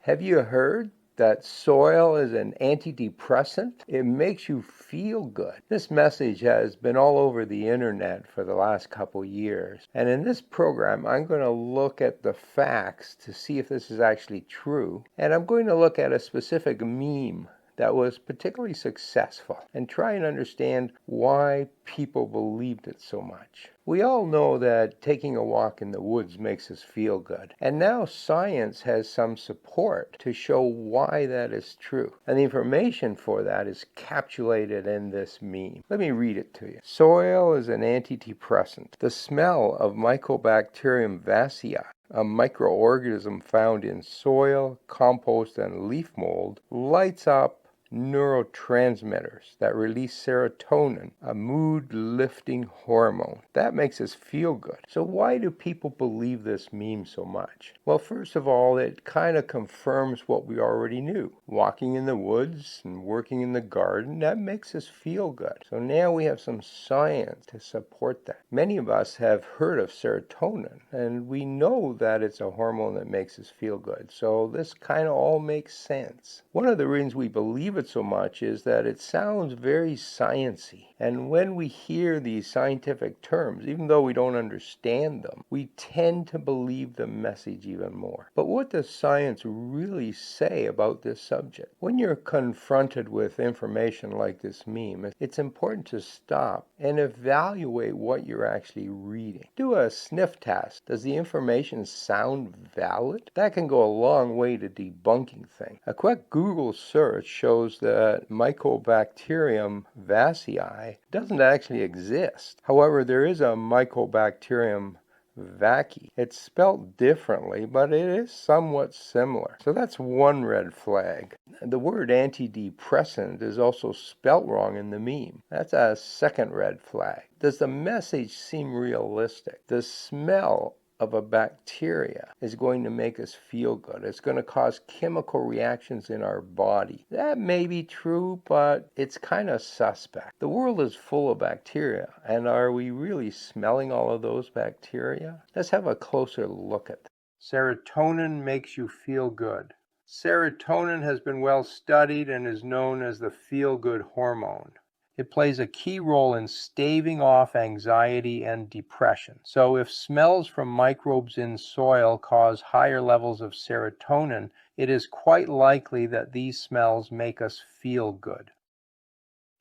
Have you heard that soil is an antidepressant? It makes you feel good. This message has been all over the internet for the last couple years. And in this program, I'm going to look at the facts to see if this is actually true. And I'm going to look at a specific meme that was particularly successful and try and understand why people believed it so much. We all know that taking a walk in the woods makes us feel good, and now science has some support to show why that is true. And the information for that is capsulated in this meme. Let me read it to you. Soil is an antidepressant. The smell of Mycobacterium vacui, a microorganism found in soil, compost, and leaf mold, lights up neurotransmitters that release serotonin, a mood-lifting hormone. That makes us feel good. So why do people believe this meme so much? Well, first of all, it kind of confirms what we already knew. Walking in the woods and working in the garden, that makes us feel good. So now we have some science to support that. Many of us have heard of serotonin, and we know that it's a hormone that makes us feel good. So this kind of all makes sense. One of the reasons we believe it so much is that it sounds very sciencey. And when we hear these scientific terms, even though we don't understand them, we tend to believe the message even more. But what does science really say about this subject? When you're confronted with information like this meme, it's important to stop and evaluate what you're actually reading. Do a sniff test. Does the information sound valid? That can go a long way to debunking things. A quick Google search shows that Mycobacterium vacui doesn't actually exist. However, there is a Mycobacterium vacui. It's spelled differently, but it is somewhat similar. So that's one red flag. The word antidepressant is also spelt wrong in the meme. That's a second red flag. Does the message seem realistic? The smell of a bacteria is going to make us feel good. It's going to cause chemical reactions in our body. That may be true, but it's kind of suspect. The world is full of bacteria, and are we really smelling all of those bacteria? Let's have a closer look at that. Serotonin makes you feel good. Serotonin has been well studied and is known as the feel-good hormone. It plays a key role in staving off anxiety and depression. So if smells from microbes in soil cause higher levels of serotonin, it is quite likely that these smells make us feel good.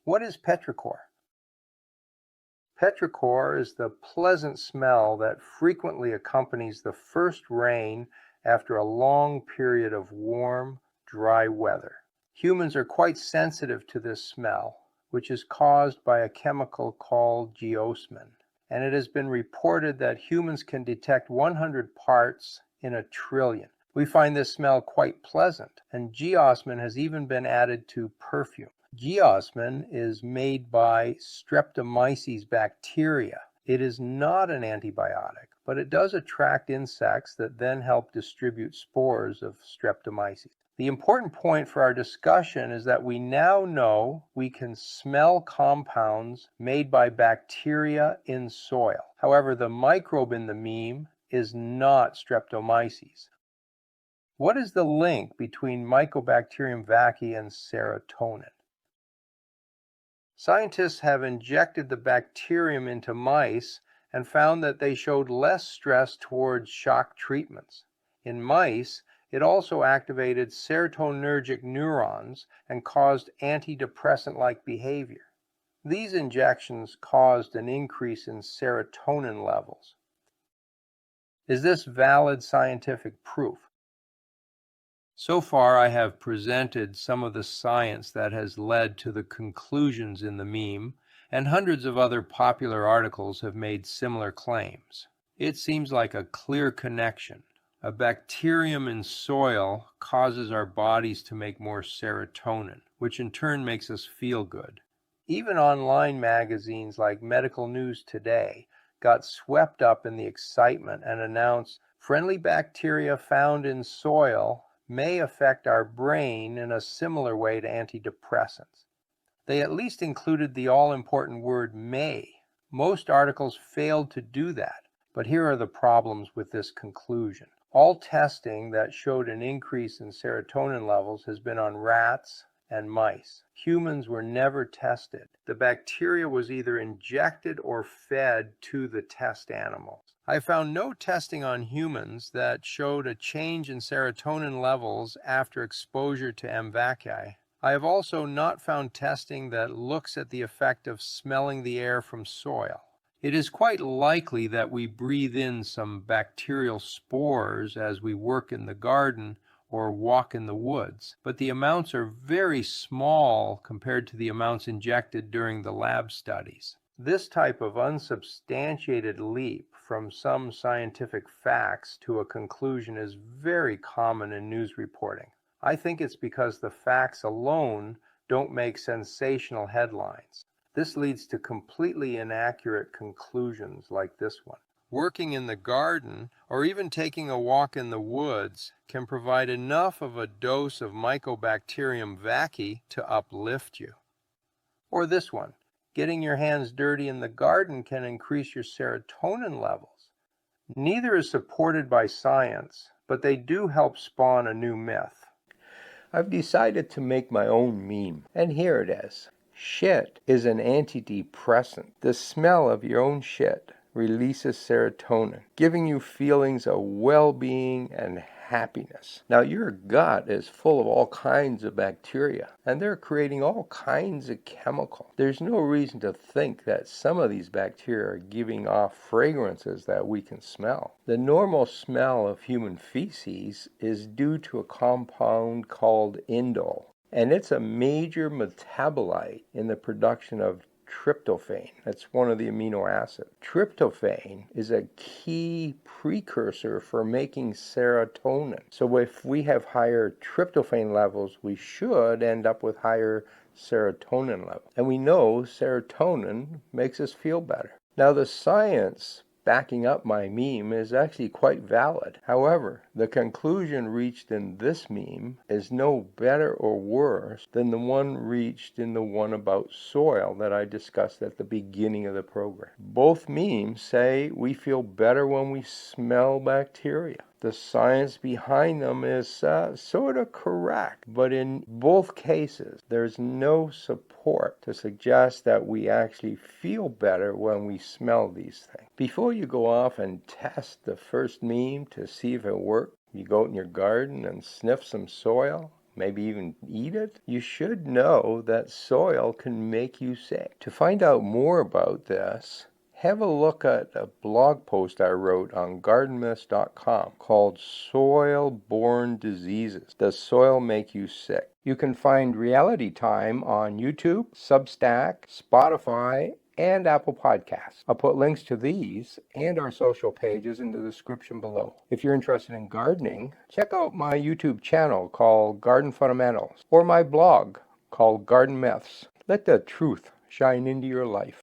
What is petrichor? Petrichor is the pleasant smell that frequently accompanies the first rain after a long period of warm, dry weather. Humans are quite sensitive to this smell, which is caused by a chemical called geosmin. And it has been reported that humans can detect 100 parts in a trillion. We find this smell quite pleasant, and geosmin has even been added to perfume. Geosmin is made by Streptomyces bacteria. It is not an antibiotic, but it does attract insects that then help distribute spores of Streptomyces. The important point for our discussion is that we now know we can smell compounds made by bacteria in soil. However, the microbe in the meme is not Streptomyces. What is the link between Mycobacterium vacui and serotonin? Scientists have injected the bacterium into mice and found that they showed less stress towards shock treatments. In mice, it also activated serotonergic neurons and caused antidepressant-like behavior. These injections caused an increase in serotonin levels. Is this valid scientific proof? So far, I have presented some of the science that has led to the conclusions in the meme, and hundreds of other popular articles have made similar claims. It seems like a clear connection. A bacterium in soil causes our bodies to make more serotonin, which in turn makes us feel good. Even online magazines like Medical News Today got swept up in the excitement and announced friendly bacteria found in soil may affect our brain in a similar way to antidepressants. They at least included the all-important word may. Most articles failed to do that, but here are the problems with this conclusion. All testing that showed an increase in serotonin levels has been on rats and mice. Humans were never tested. The bacteria was either injected or fed to the test animals. I found no testing on humans that showed a change in serotonin levels after exposure to M. vaccae. I have also not found testing that looks at the effect of smelling the air from soil. It is quite likely that we breathe in some bacterial spores as we work in the garden or walk in the woods, but the amounts are very small compared to the amounts injected during the lab studies. This type of unsubstantiated leap from some scientific facts to a conclusion is very common in news reporting. I think it's because the facts alone don't make sensational headlines. This leads to completely inaccurate conclusions like this one. Working in the garden or even taking a walk in the woods can provide enough of a dose of Mycobacterium vaccae to uplift you. Or this one, getting your hands dirty in the garden can increase your serotonin levels. Neither is supported by science, but they do help spawn a new myth. I've decided to make my own meme, and here it is. Shit is an antidepressant. The smell of your own shit releases serotonin, giving you feelings of well-being and happiness. Now, your gut is full of all kinds of bacteria, and they're creating all kinds of chemicals. There's no reason to think that some of these bacteria are giving off fragrances that we can smell. The normal smell of human feces is due to a compound called indole, and it's a major metabolite in the production of tryptophan. That's one of the amino acids. Tryptophan is a key precursor for making serotonin. So if we have higher tryptophan levels, we should end up with higher serotonin levels. And we know serotonin makes us feel better. Now, the science backing up my meme is actually quite valid. However, the conclusion reached in this meme is no better or worse than the one reached in the one about soil that I discussed at the beginning of the program. Both memes say we feel better when we smell bacteria. The science behind them is sort of correct, but in both cases, there's no support to suggest that we actually feel better when we smell these things. Before you go off and test the first meme to see if it works, you go out in your garden and sniff some soil, maybe even eat it, you should know that soil can make you sick. To find out more about this, have a look at a blog post I wrote on gardenmyths.com called Soil-Borne Diseases. Does soil make you sick? You can find Reality Time on YouTube, Substack, Spotify, and Apple Podcasts. I'll put links to these and our social pages in the description below. If you're interested in gardening, check out my YouTube channel called Garden Fundamentals or my blog called Garden Myths. Let the truth shine into your life.